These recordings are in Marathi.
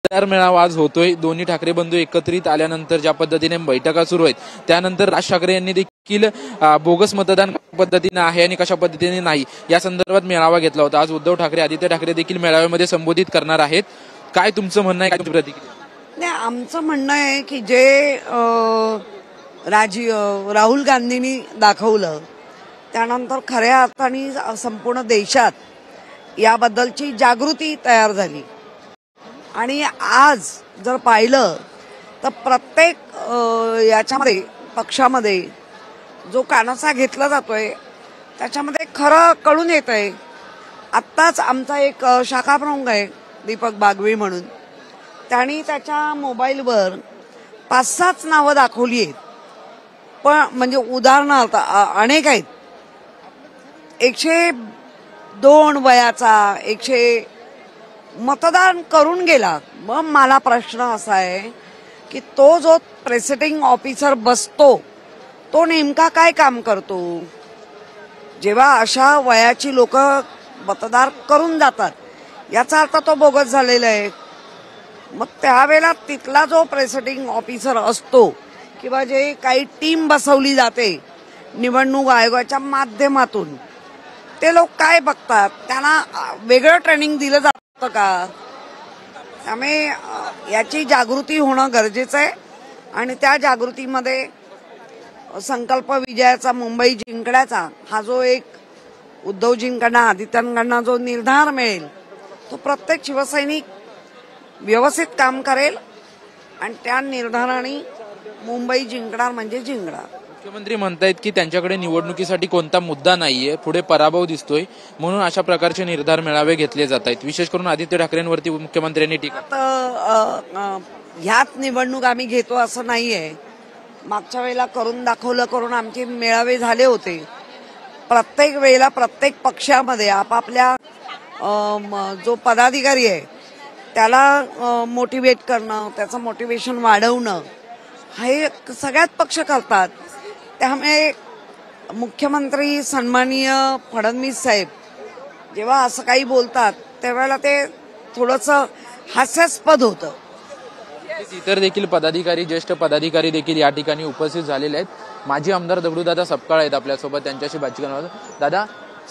मतदार मेळावा आज होतोय। दोन्ही ठाकरे बंधू एकत्रित आल्यानंतर ज्या पद्धतीने बैठका सुरू आहेत, त्यानंतर राज ठाकरे यांनी देखील बोगस मतदान पद्धतीने आहे आणि कशा पद्धतीने नाही या संदर्भात मेळावा घेतला होता। आज उद्धव ठाकरे, आदित्य ठाकरे देखील मेळाव्यामध्ये संबोधित करणार आहेत। काय तुमचं म्हणणं आहे, काय तुमची प्रतिक्रिया? नाही, आमचं म्हणणं आहे की जे राहुल गांधींनी दाखवलं त्यानंतर खऱ्या अर्थाने संपूर्ण देशात याबद्दलची जागृती तयार झाली आणि आज जर पाहिलं तर प्रत्येक याच्यामध्ये पक्षामध्ये जो कानोसा घेतला जातोय त्याच्यामध्ये खरं कळून येत आहे। आत्ताच आमचा एक शाखा प्रमुख आहे दीपक बागवे म्हणून, त्यांनी त्याच्या मोबाईलवर 5-6 नावं दाखवली आहेत, पण म्हणजे उदाहरणार्थ अनेक आहेत। 102 वयाचा 100 मतदान करून गेला। मग मला प्रश्न असा आहे की तो जो प्रेसिडिंग ऑफिसर बसतो तो नेमका काय काम करतो? जेव्हा अशा वयाची लोक मतदार करून जातात याचा अर्थ तो बोगस झालेला आहे। मग त्यावेळेला तिथला जो प्रेसिडिंग ऑफिसर असतो किंवा जे काही टीम बसवली जाते निवडणूक आयोगाच्या माध्यमातून, ते लोक काय बघतात? त्यांना वेगळं ट्रेनिंग दिलं जातं का? त्यामुळे याची जागृती होणं गरजेचं आहे आणि त्या जागृतीमध्ये संकल्प विजयाचा, मुंबई जिंकण्याचा हा जो एक उद्धवजींकडनं आदित्यांकडनं जो निर्धार मिळेल तो प्रत्येक शिवसैनिक व्यवस्थित काम करेल आणि त्या निर्धाराने मुंबई जिंकणार म्हणजे जिंकणार। मुख्यमंत्री म्हणतायत की त्यांच्याकडे निवडणुकीसाठी कोणता मुद्दा नाहीये, पुढे पराभव दिसतोय, म्हणून अशा प्रकारचे निर्धार मेळावे घेतले जात आहेत। विशेष करून आदित्य ठाकरेंवरती मुख्यमंत्र्यांनी टीका। ह्याच निवडणूक आम्ही घेतो असं नाहीये। मागच्या वेळेला करून दाखवलं करून आमचे मेळावे झाले होते। प्रत्येक वेळेला प्रत्येक पक्षामध्ये आपापल्या जो पदाधिकारी आहे त्याला मोटिवेट करणं, त्याचं मोटिवेशन वाढवणं हे सगळ्यात पक्ष करतात। त्यामुळे मुख्यमंत्री सन्माननीय फडणवीस साहेब जेव्हा असं काही बोलतात त्यावेळेला ते थोडंसं हास्यास्पद होतं। इतर देखील पदाधिकारी, ज्येष्ठ पदाधिकारी देखील या ठिकाणी उपस्थित झालेले आहेत। माजी आमदार दगडूदादा सपकाळ आहेत आपल्यासोबत, त्यांच्याशी बातचीत करणार आहोत। दादा,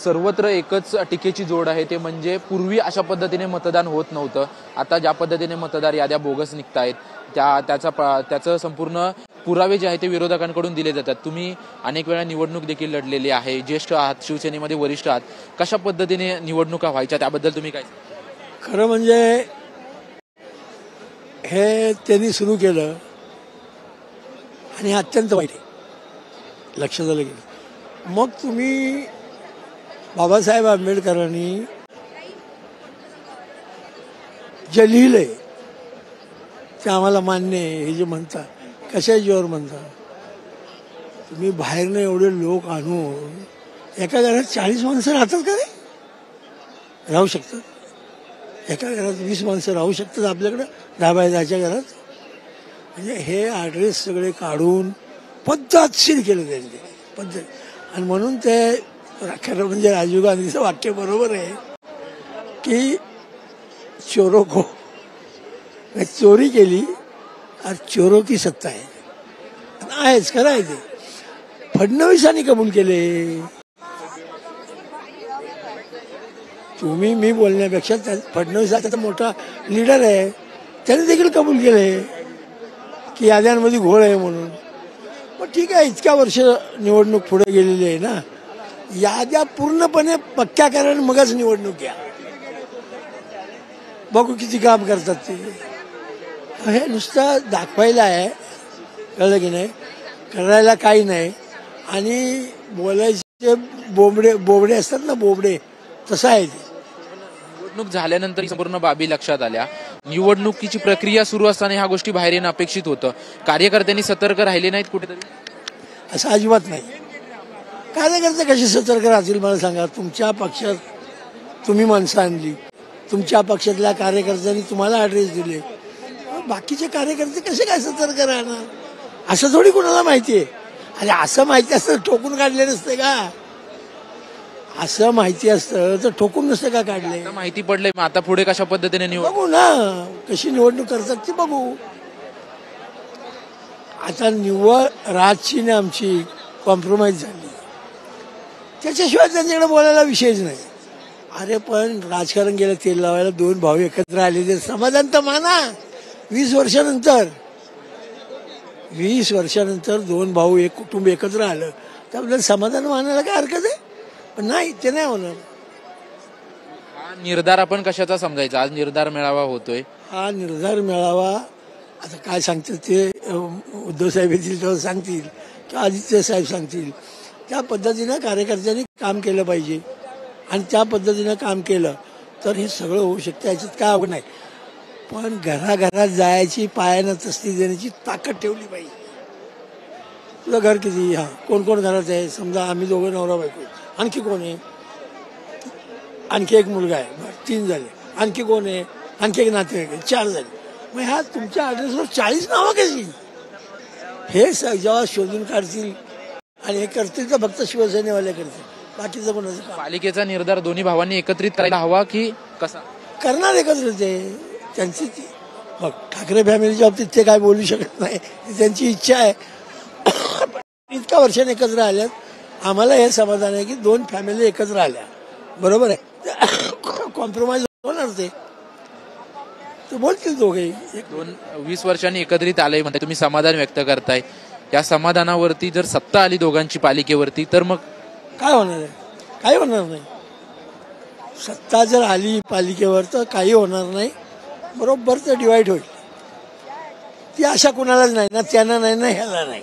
सर्वत्र एकच टीकेची जोड आहे, ते म्हणजे पूर्वी अशा पद्धतीने मतदान होत नव्हतं, आता ज्या पद्धतीने मतदार याद्या बोगस निघतायत त्याचं संपूर्ण पुरावे जे आहे ते विरोधकांकडून दिले जातात। तुम्ही अनेक वेळा निवडणूक देखील लढलेली आहे, ज्येष्ठ आहात, शिवसेनेमध्ये वरिष्ठ आहात, कशा पद्धतीने निवडणुका व्हायच्या त्याबद्दल तुम्ही काय? खरं म्हणजे हे त्यांनी सुरू केलं आणि अत्यंत वाईट आहे, लक्षात आलं गेलं। मग तुम्ही बाबासाहेब आंबेडकरांनी जे लिहिलंय ते आम्हाला मान्य आहे। हे जे म्हणता कशा जोर म्हणता तुम्ही, बाहेरनं एवढे लोक आणून एका घरात 40 माणसं राहतात का रे? राहू शकतात? एका घरात 20 माणसं राहू शकतात आपल्याकडं 10x10च्या घरात? म्हणजे हे ॲड्रेस सगळे काढून पद्धतशीर केलं त्यांनी पद्धत। आणि म्हणून ते खरं म्हणजे राजीव गांधीचं वाक्य बरोबर आहे की चोरो को, चोरी केली और चोरो की सत्ता आहे, आहेच खरं आहे ते। फडणवीसांनी कबूल केले, तुम्ही मी बोलण्यापेक्षा फडणवीस आता मोठा लीडर आहे, त्याने देखील कबूल केले की याद्यांमध्ये घोळ आहे म्हणून। मग ठीक आहे, इतक्या वर्ष निवडणूक पुढे गेलेली आहे ना, याद्या पूर्णपणे पक्क्या करा मगच निवडणूक घ्या, बघू किती काम करतात ते। हे नुसतं दाखवायला आहे, कळलं की नाही, करायला काही नाही। आणि बोलायचे बोबडे असतात ना, बोबडे, तसं आहे ते। निवडणूक झाल्यानंतर संपूर्ण बाबी लक्षात आल्या, निवडणुकीची प्रक्रिया सुरू असताना ह्या गोष्टी बाहेर येणं अपेक्षित होतं, कार्यकर्त्यांनी सतर्क राहिले नाहीत कुठेतरी? असं अजिबात नाही। कार्यकर्ते कसे सतर्क राहतील मला सांगा? तुमच्या पक्षात तुम्ही माणसं आणली, तुमच्या पक्षातल्या कार्यकर्त्यांनी तुम्हाला ॲड्रेस दिले, बाकीचे कार्यकर्ते कसे काय सतर्क राहणार? असं थोडी कोणाला माहिती आहे? अरे असं माहिती असतं ठोकून काढले नसते का? असं माहिती असतं तर ठोकून नसतं का काढले. आता माहिती पडले, मग आता पुढे कशा पद्धतीने निवड? बघू ना कशी निवडणूक करतात ती बघू. आता निव्वळ राजची ना आमची कॉम्प्रोमाइज झाली, त्याच्याशिवाय त्यांच्याकडे बोलायला विषयच नाही. अरे पण राजकारण गेलं तेल लावायला, दोन भाऊ एकत्र आले ते समाधान तर माना. 20 वर्षानंतर दोन भाऊ एक कुटुंब एकत्र आलं तर आपल्याला समाधान मानायला काय हरकत आहे. पण नाही, ते नाही होणार. हा निर्धार आपण कशाचा समजायचा? आज निर्धार मेळावा होतोय, हा निर्धार मेळावा आता काय सांगतात ते उद्धव साहेब येतील तेव्हा सांगतील किंवा आदित्य साहेब सांगतील. त्या पद्धतीनं कार्यकर्त्यांनी काम केलं पाहिजे आणि त्या पद्धतीनं काम केलं तर हे सगळं होऊ शकतं. याच्यात काय अवघड नाही. पण घराघरात जायची, पायानं तसली देण्याची ताकद ठेवली पाहिजे. तुझं घर किती, हा कोण कोण घरात आहे, समजा आम्ही दोघं नवरा बायको, आणखी कोण आहे, आणखी एक मुलगा आहे, बरं 3 झाले, आणखी कोण आहे, आणखी एक नातेवाईक आहे, 4 झाले. मग ह्या तुमच्या ॲड्रेसवर 40 नावं कशी? हे जेव्हा शोधून काढतील आणि हे करतील तर फक्त शिवसेनेवाले करतील, बाकीचं कोणाचं काम. पालिकेचा निर्धार दोन्ही भावांनी एकत्रित करायला हवा की कसा? करणार एकत्र ते त्यांची मग ठाकरे फॅमिलीच्या बाबतीत ते काय बोलू शकत नाही, त्यांची इच्छा आहे. इतक्या वर्षाने एकत्र आल्यात, आम्हाला हे समाधान आहे की 2 फॅमिली एकत्र आल्या, बरोबर आहे. कॉम्प्रोमाइज होणार ते बोलतील दोघेही. 20 वर्षांनी एकत्रित आले म्हणते, तुम्ही समाधान व्यक्त करताय. या समाधानावरती जर सत्ता आली दोघांची पालिकेवरती तर मग काय होणार आहे? काही होणार नाही. सत्ता जर आली पालिकेवर तर काही होणार नाही, बरोबर तर डिवाइड होईल. ती आशा कुणालाच नाही ना, त्यांना नाही ना ह्याला नाही.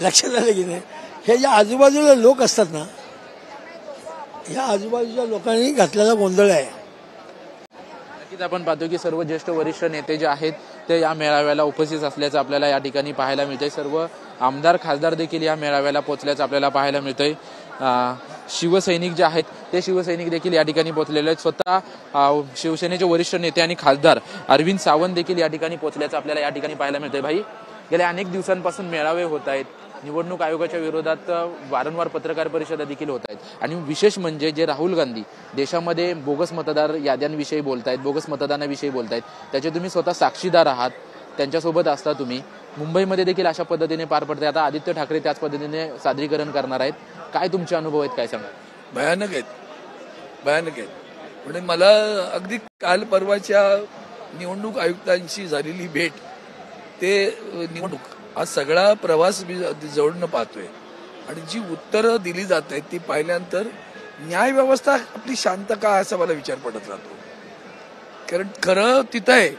लक्षात आलं की नाही? हे ज्या आजूबाजूला लोक असतात ना, ह्या आजूबाजूच्या लोकांनी घातलेला गोंधळ आहे. नक्कीच आपण पाहतो की सर्व ज्येष्ठ वरिष्ठ नेते जे आहेत ते या मेळाव्याला उपस्थित असल्याचं आपल्याला या ठिकाणी पाहायला मिळतंय. सर्व आमदार खासदार देखील या मेळाव्याला पोहोचल्याचं आपल्याला पाहायला मिळतंय. शिवसैनिक जे आहेत ते शिवसैनिक देखील या ठिकाणी पोहोचलेले आहेत. स्वतः शिवसेनेचे वरिष्ठ नेते आणि खासदार अरविंद सावंत देखील या ठिकाणी पोहोचल्याचं आपल्याला या ठिकाणी पाहायला मिळतंय. भाई, गेल्या अनेक दिवसांपासून मेळावे होत आहेत, निवडणूक आयोगाच्या विरोधात वारंवार पत्रकार परिषदा देखील होत आहेत आणि विशेष म्हणजे जे राहुल गांधी देशामध्ये बोगस मतदार याद्यांविषयी बोलतायत, बोगस मतदानाविषयी बोलतायत, त्याचे तुम्ही स्वतः साक्षीदार आहात, त्यांच्यासोबत असता तुम्ही. मुंबईमध्ये देखील अशा पद्धतीने पार पडते. आता आदित्य ठाकरे त्याच पद्धतीने सादरीकरण करणार आहेत. काय तुमचे अनुभव आहेत, काय सांगा? भयानक आहेत. म्हणजे मला अगदी काल परवाच्या निवडणूक आयुक्तांशी झालेली भेट, ते निवडणूक हा सगळा प्रवास मी जवळून पाहतोय आणि जी उत्तरं दिली जात आहेत ती पाहिल्यानंतर न्याय व्यवस्था आपली शांत का असा मला विचार पडत राहतो. कारण खरं तिथं आहे,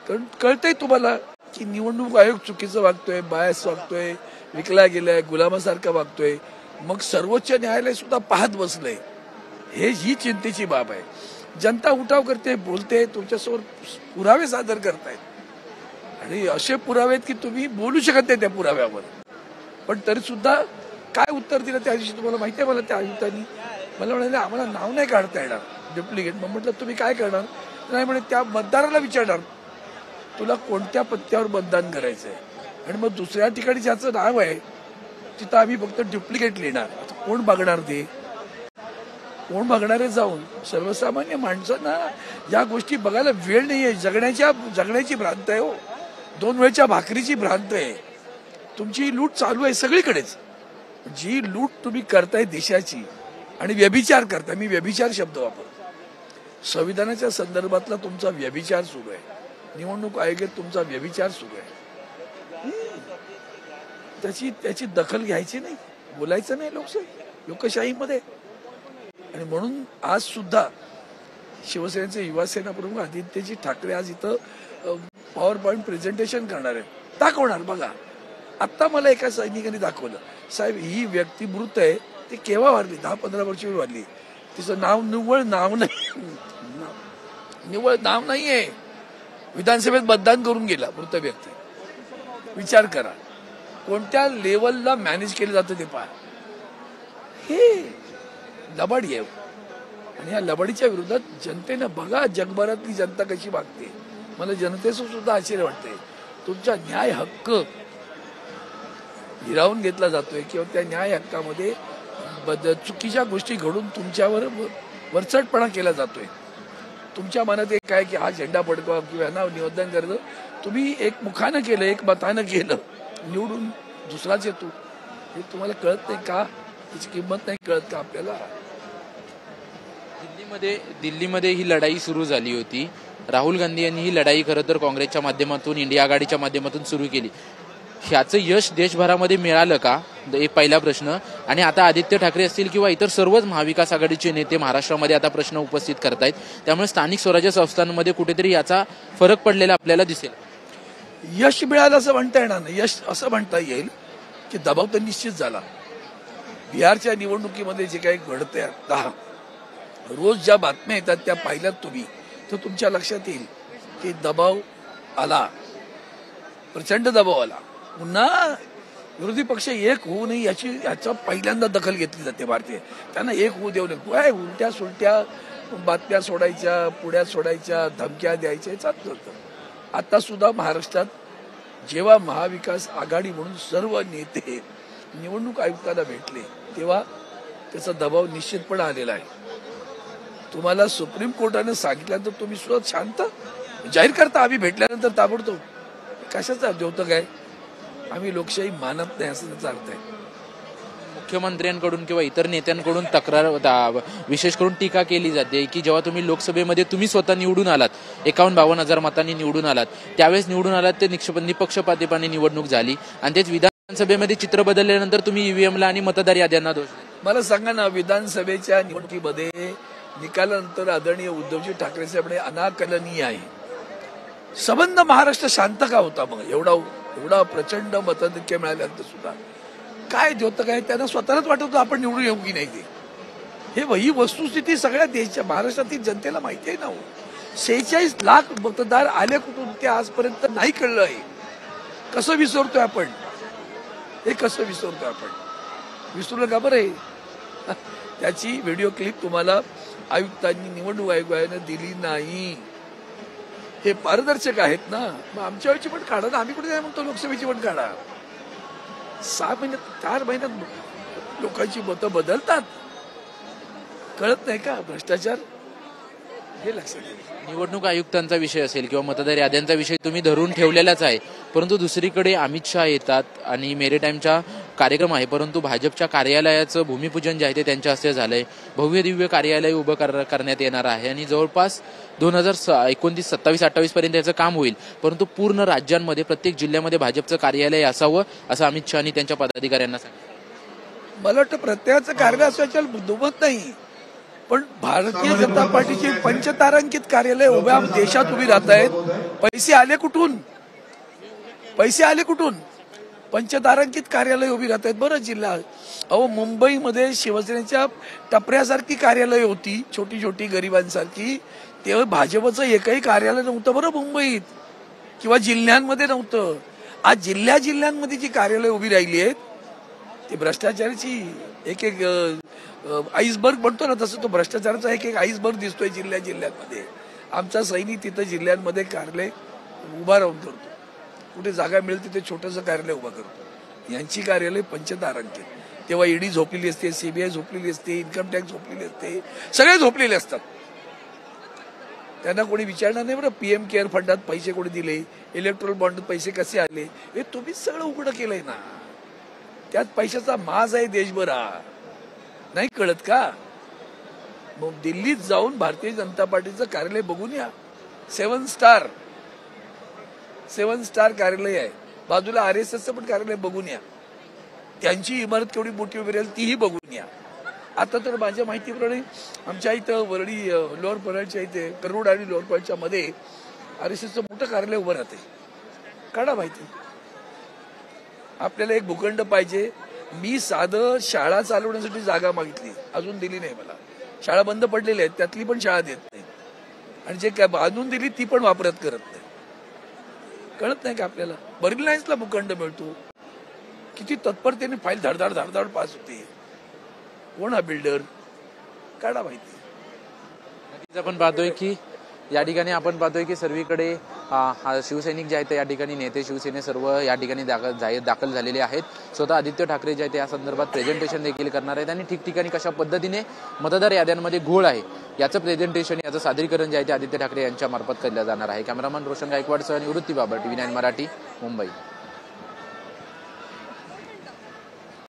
कारण कळतंय तुम्हाला की निवडणूक आयोग चुकीचं वागतोय, बायस वागतोय, विकला गेलाय, गुलामासारखा वागतोय. मग सर्वोच्च न्यायालय सुद्धा पाहत बसलंय. ही चिंतेची बाब आहे. जनता उठाव करते, बोलते, तुमच्यासमोर पुरावे सादर करतायत आणि असे पुरावे आहेत की तुम्ही बोलू शकत नाही त्या पुराव्यावर. पण तरी सुद्धा काय उत्तर दिलं त्या दिवशी तुम्हाला माहिती आहे. मला त्या आयुक्तांनी मला म्हणाले आम्हाला नाव नाही काढता येणार डुप्लिकेट. मग म्हटलं तुम्ही काय करणार? नाही म्हणे त्या मतदाराला विचारणार तुला कोणत्या पत्त्यावर मतदान करायचंय आणि मग दुसऱ्या ठिकाणी ज्याचं नाव आहे तिथं आम्ही फक्त डुप्लिकेट लिहिणार. आता कोण बघणार ते? कोण बघणार आहे? जाऊन सर्वसामान्य माणसांना या गोष्टी बघायला वेळ नाहीये. जगण्याची भ्रांत आहे हो. 2 वेळच्या भाकरीची भ्रांत आहे. तुमची लूट चालू आहे सगळीकडेच. जी लूट तुम्ही करताय देशाची आणि व्यभिचार करताय, मी व्यभिचार शब्द वापरतो. संविधानाच्या संदर्भातला तुमचा व्यभिचार सुरू आहे, निवडणूक आयोगात तुमचा व्यभिचार सुरू आहे. त्याची दखल घ्यायची नाही, बोलायचं नाही लोकशाहीमध्ये. आणि म्हणून आज सुद्धा शिवसेनेचे युवासेना प्रमुख आदित्यजी ठाकरे आज इथं पॉवर पॉईंट प्रेझेंटेशन करणार आहेत, दाखवणार. बघा आत्ता मला एका सैनिकाने दाखवलं, साहेब ही व्यक्ती मृत आहे, ती केव्हा वारली? 10-15 वर्षापूर्वी वारली. तिचं निव्वळ नाव नाहीये. विधानसभेत मतदान करून गेला मृत व्यक्ती. विचार करा कोणत्या लेवलला मॅनेज केलं जातं ते पहा. हे लबाडी आहे आणि या लबाडीच्या विरोधात जनतेनं बघा जगभरातली जनता कशी वागते. मला जनतेचं सुद्धा आश्चर्य वाटतंय. तुमचा न्याय हक्क हिरावून घेतला जातोय किंवा त्या न्याय हक्कामध्ये चुकीच्या गोष्टी घडून तुमच्यावर वरचढपणा केला जातोय. तुमच्या मनात एक काय की हा झेंडा फडकवा किंवा ना निवेदन करणं, तुम्ही एक मुखानं केलं, एक मतानं केलं, निवडून दुसराच येतो. हे तुम्हाला कळत नाही का? त्याची किंमत नाही कळत का आपल्याला? दिल्लीमध्ये ही लढाई सुरू झाली होती. राहुल गांधी यांनी ही लढाई खरं तर काँग्रेसच्या माध्यमातून, इंडिया आघाडीच्या माध्यमातून सुरू केली. ह्याचं यश देशभरामध्ये मिळालं का? एक पहिला प्रश्न. आणि आता आदित्य ठाकरे असतील किंवा इतर सर्वच महाविकास आघाडीचे नेते महाराष्ट्रामध्ये आता प्रश्न उपस्थित करतायत. त्यामुळे स्थानिक स्वराज्य संस्थांमध्ये कुठेतरी याचा फरक पडलेला आपल्याला दिसेल. यश मिळालं असं म्हणता येणार नाही. यश असं म्हणता येईल की दबाव तर निश्चित झाला. बिहारच्या निवडणुकीमध्ये जे काही घडतंय आता, रोज ज्या बातम्या येतात त्या पाहिल्यात तुम्ही, तर तुमच्या लक्षात येईल की दबाव आला, प्रचंड दबाव आला. पुन्हा विरोधी पक्ष एक होऊ नये याचा पहिल्यांदा दखल घेतली जाते भारतीय. त्यांना एक होऊ देऊ नये. काय उलट्या सुलट्या बातम्या सोडायच्या, पुढ्या सोडायच्या, धमक्या द्यायच्या, चालत होतं. आता सुद्धा महाराष्ट्रात जेव्हा महाविकास आघाडी म्हणून सर्व नेते निवडणूक आयुक्ताला भेटले, तेव्हा त्याचा दबाव निश्चितपणे आलेला आहे. तुम्हाला सुप्रीम कोर्टाने सांगितल्यानंतर तुम्ही सुद्धा शांत जाहीर करता आम्ही भेटल्यानंतर ताबडतोब. कशाचा होतं काय? आम्ही लोकशाही मानत नाही असं त्याचा अर्थ आहे. मुख्यमंत्र्यांकडून किंवा इतर नेत्यांकडून विशेष करून टीका केली जाते की जेव्हा तुम्ही लोकसभेमध्ये तुम्ही स्वतः निवडून आलात, 51-52 हजार मतांनी निवडून आलात, त्यावेळेस निवडून आलात ते निपक्षपातीपणे निवडणूक झाली आणि तेच विधानसभेमध्ये चित्र बदलल्यानंतर तुम्ही ईव्हीएमला आणि मतदार याद्यांना दोष. मला सांगा ना, विधानसभेच्या निवडणुकीमध्ये निकालानंतर आदरणीय उद्धवजी ठाकरे साहेब अनाकलनीय आहे. संबंध महाराष्ट्र शांत का होता मग? एवढा प्रचंड मताधिक्य मिळाल्यानंतर सुद्धा काय होतं काय? त्यांना स्वतःलाच वाटत होतं आपण निवडून येऊ की नाही ते. ही वस्तुस्थिती सगळ्या देशाच्या महाराष्ट्रातील जनतेला माहिती आहे ना. 46 लाख मतदार आले कुठून ते आजपर्यंत नाही कळलं आहे. कसं विसरतोय आपण? हे कसं विसरतोय आपण? विसरू नका बरं. त्याची व्हिडिओ क्लिप तुम्हाला आयुक्तांनी, निवडणूक आयोगाने दिली नाही. हे पारदर्शक आहेत ना. मग आमच्या वेळची पण काढा ना. आम्ही कुठे काय म्हणतो लोकसभेची पण काढा. 6 महिन्यात 4 महिन्यात लोकांची मतं बदलतात. कळत नाही का भ्रष्टाचार? हे लक्षात घ्या. निवडणूक आयुक्तांचा विषय असेल किंवा मतदार याद्यांचा विषय तुम्ही धरून ठेवलेलाच आहे, परंतु दुसरीकडे अमित शहा येतात आणि मेरीटाईमचा कार्यक्रम आहे, परंतु भाजपच्या कार्यालयाचं भूमिपूजन जे आहे ते त्यांच्या हस्ते झालंय. भव्य दिव्य कार्यालय उभं करण्यात येणार आहे आणि जवळपास 2029, 27, 28 पर्यंत याचं काम होईल. परंतु पूर्ण राज्यांमध्ये प्रत्येक जिल्ह्यामध्ये भाजपचं कार्यालय असावं असं अमित शहानी त्यांच्या पदाधिकाऱ्यांना सांगितलं. मला वाटतं प्रत्येकाचं कार्यालय असल्याच्या दुमत नाही, पण भारतीय जनता पार्टीची पंचतारांकित कार्यालय उभ्या देशात उभी राहत आहेत. पैसे आले कुठून? पंचतारांकित कार्यालय उभी राहत आहेत. बरं जिल्हा मुंबईमध्ये शिवसेनेच्या टपऱ्यासारखी कार्यालय होती, छोटी छोटी गरिबांसारखी. तेव्हा भाजपचं एकही कार्यालय नव्हतं बरं मुंबईत किंवा जिल्ह्यांमध्ये नव्हतं. आज जिल्ह्यांमध्ये जी कार्यालय उभी राहिली आहेत ती भ्रष्टाचाराची एक आईसबर्ग म्हणतो ना, तसं तो भ्रष्टाचाराचा एक आईसबर्ग दिसतोय जिल्ह्यांमध्ये. आमचा सैनिक तिथं जिल्ह्यांमध्ये कार्यालय उभा राहून करतो. कुठे जागा मिळेल तिथे छोटंसं कार्यालय उभा करतो. यांची कार्यालय पंचतारांकित. तेव्हा ईडी झोपलेली असते, सीबीआय झोपलेली असते, इन्कम टॅक्स झोपलेली असते, सगळे झोपलेले असतात. त्यांना कोणी विचारणार नाही बरं पीएम केअर फंडात पैसे कोणी दिले, इलेक्ट्रॉल बॉन्डात पैसे कसे आले, हे तुम्हीच सगळं उघडं केलंय ना. त्यात पैशाचा माज आहे देशभरा. नाही कळत का? मग दिल्लीत जाऊन भारतीय जनता पार्टीचं कार्यालय बघून या. 7 स्टार कार्यालय आहे. बाजूला RSSचं पण कार्यालय बघून या. त्यांची इमारत केवढी मोठी उभी राहील तीही बघून या. आता तर माझ्या माहितीप्रमाणे आमच्या इथं वरळी लोअर परळच्या इथे करोड आणि लोअर परळच्या मध्ये RSSचं मोठं कार्यालय उभं राहते. काढा माहिती. आपल्याला एक भूखंड पाहिजे. मी साधं शाळा चालवण्यासाठी जागा मागितली, अजून दिली नाही मला. शाळा बंद पडलेल्या आहेत, त्यातली पण शाळा देत नाही, आणि जे काय बांधून दिली ती पण वापरत करत नाही. कळत नाही का आपल्याला? बरील लाईन्सला भूखंड मिळतो, किती तत्परतेने फाईल धडधड पास होते. कोण हा बिल्डर? काढा माहिती. आपण पाहतोय की या ठिकाणी आपण पाहतोय की सर्वीकडे हा शिवसैनिक जे आहेत या ठिकाणी नेते शिवसेने सर्व या ठिकाणी दाखल झालेले आहेत. स्वतः आदित्य ठाकरे जे आहेत या संदर्भात प्रेझेंटेशन देखील करणार आहेत आणि ठिकठिकाणी कशा पद्धतीने मतदार याद्यांमध्ये घोळ आहे याचं प्रेझेंटेशन, याचं सादरीकरण जे आहे ते आदित्य ठाकरे यांच्या मार्फत केलं जाणार आहे. कॅमेरामन रोशन गायकवाडसह निवृत्ती बाबर, TV9 मराठी, मुंबई.